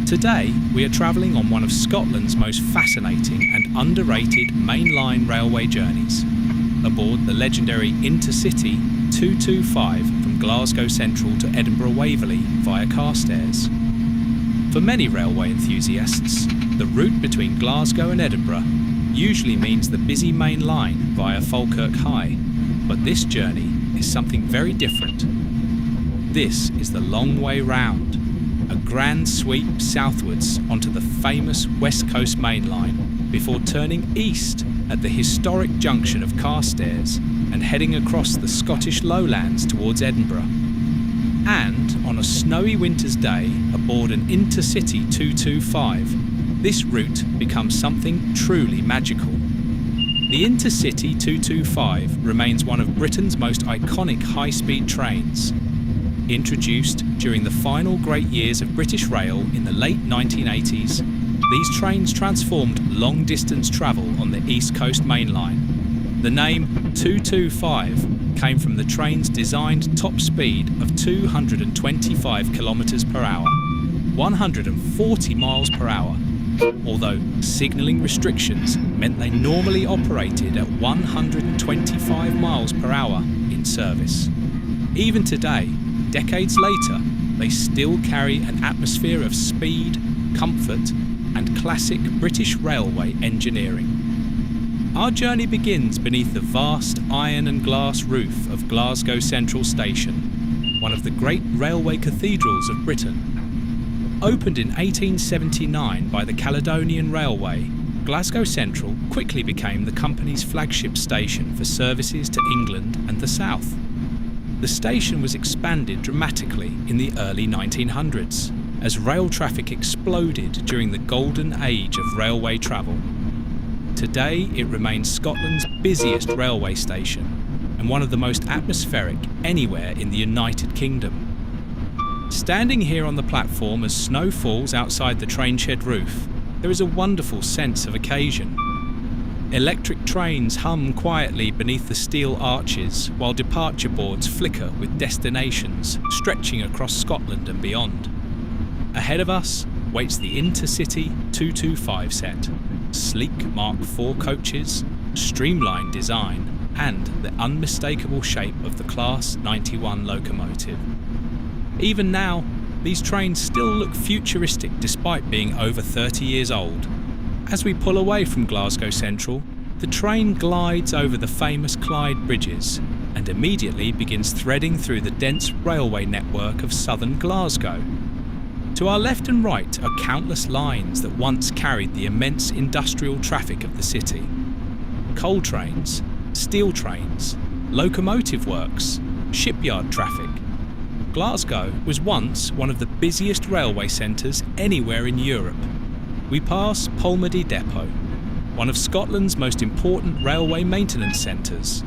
Today, we are travelling on one of Scotland's most fascinating and underrated mainline railway journeys, aboard the legendary InterCity 225 from Glasgow Central to Edinburgh Waverley via Carstairs. For many railway enthusiasts, the route between Glasgow and Edinburgh usually means the busy main line via Falkirk High, but this journey is something very different. This is the long way round, a grand sweep southwards onto the famous West Coast main line before turning east at the historic junction of Carstairs and heading across the Scottish lowlands towards Edinburgh. And on a snowy winter's day aboard an InterCity 225, this route becomes something truly magical. The InterCity 225 remains one of Britain's most iconic high-speed trains. Introduced during the final great years of British Rail in the late 1980s, these trains transformed long-distance travel on the East Coast Main Line. The name 225 came from the train's designed top speed of 225 km per hour, 140 miles per hour, although signalling restrictions meant they normally operated at 125 miles per hour in service. Even today, decades later, they still carry an atmosphere of speed, comfort, and classic British railway engineering. Our journey begins beneath the vast iron and glass roof of Glasgow Central Station, one of the great railway cathedrals of Britain. Opened in 1879 by the Caledonian Railway, Glasgow Central quickly became the company's flagship station for services to England and the South. The station was expanded dramatically in the early 1900s as rail traffic exploded during the golden age of railway travel. Today it remains Scotland's busiest railway station and one of the most atmospheric anywhere in the United Kingdom. Standing here on the platform as snow falls outside the train shed roof, there is a wonderful sense of occasion. Electric trains hum quietly beneath the steel arches while departure boards flicker with destinations stretching across Scotland and beyond. Ahead of us waits the InterCity 225 set, sleek Mark IV coaches, streamlined design, and the unmistakable shape of the Class 91 locomotive. Even now, these trains still look futuristic despite being over 30 years old. As we pull away from Glasgow Central, the train glides over the famous Clyde bridges and immediately begins threading through the dense railway network of southern Glasgow. To our left and right are countless lines that once carried the immense industrial traffic of the city. Coal trains, steel trains, locomotive works, shipyard traffic. Glasgow was once one of the busiest railway centres anywhere in Europe. We pass Polmadie Depot, one of Scotland's most important railway maintenance centres.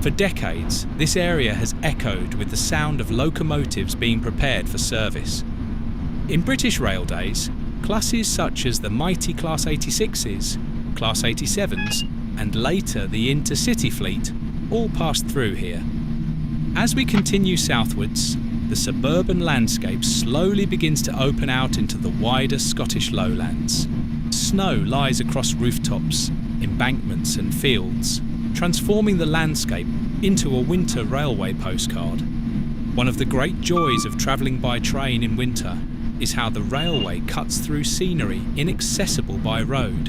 For decades, this area has echoed with the sound of locomotives being prepared for service. In British Rail days, classes such as the mighty Class 86s, Class 87s, and later the InterCity fleet all passed through here. As we continue southwards, the suburban landscape slowly begins to open out into the wider Scottish lowlands. Snow lies across rooftops, embankments and fields, transforming the landscape into a winter railway postcard. One of the great joys of travelling by train in winter is how the railway cuts through scenery inaccessible by road.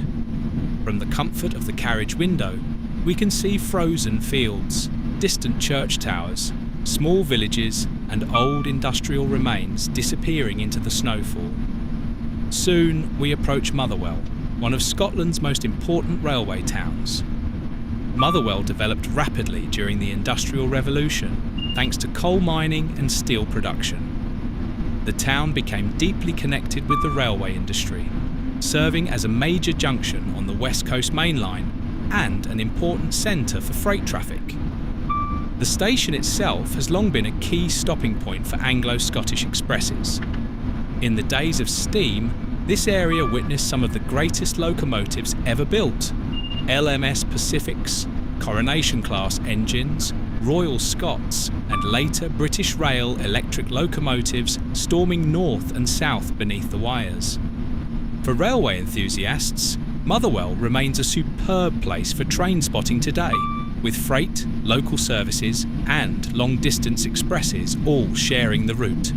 From the comfort of the carriage window, we can see frozen fields, distant church towers, small villages and old industrial remains disappearing into the snowfall. Soon we approach Motherwell, one of Scotland's most important railway towns. Motherwell developed rapidly during the Industrial Revolution thanks to coal mining and steel production. The town became deeply connected with the railway industry, serving as a major junction on the West Coast Main Line and an important centre for freight traffic. The station itself has long been a key stopping point for Anglo-Scottish expresses. In the days of steam, this area witnessed some of the greatest locomotives ever built. LMS Pacifics, Coronation-class engines, Royal Scots, and later British Rail electric locomotives storming north and south beneath the wires. For railway enthusiasts, Motherwell remains a superb place for train spotting today, with freight, local services and long-distance expresses all sharing the route.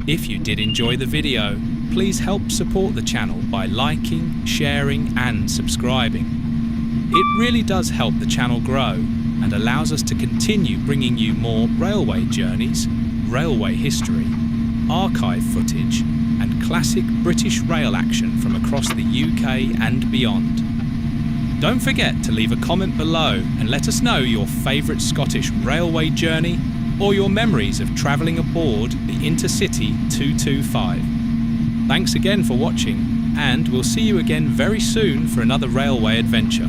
If you did enjoy the video, please help support the channel by liking, sharing and subscribing. It really does help the channel grow and allows us to continue bringing you more railway journeys, railway history, archive footage and classic British rail action from across the UK and beyond. Don't forget to leave a comment below and let us know your favourite Scottish railway journey or your memories of travelling aboard the InterCity 225. Thanks again for watching, and we'll see you again very soon for another railway adventure.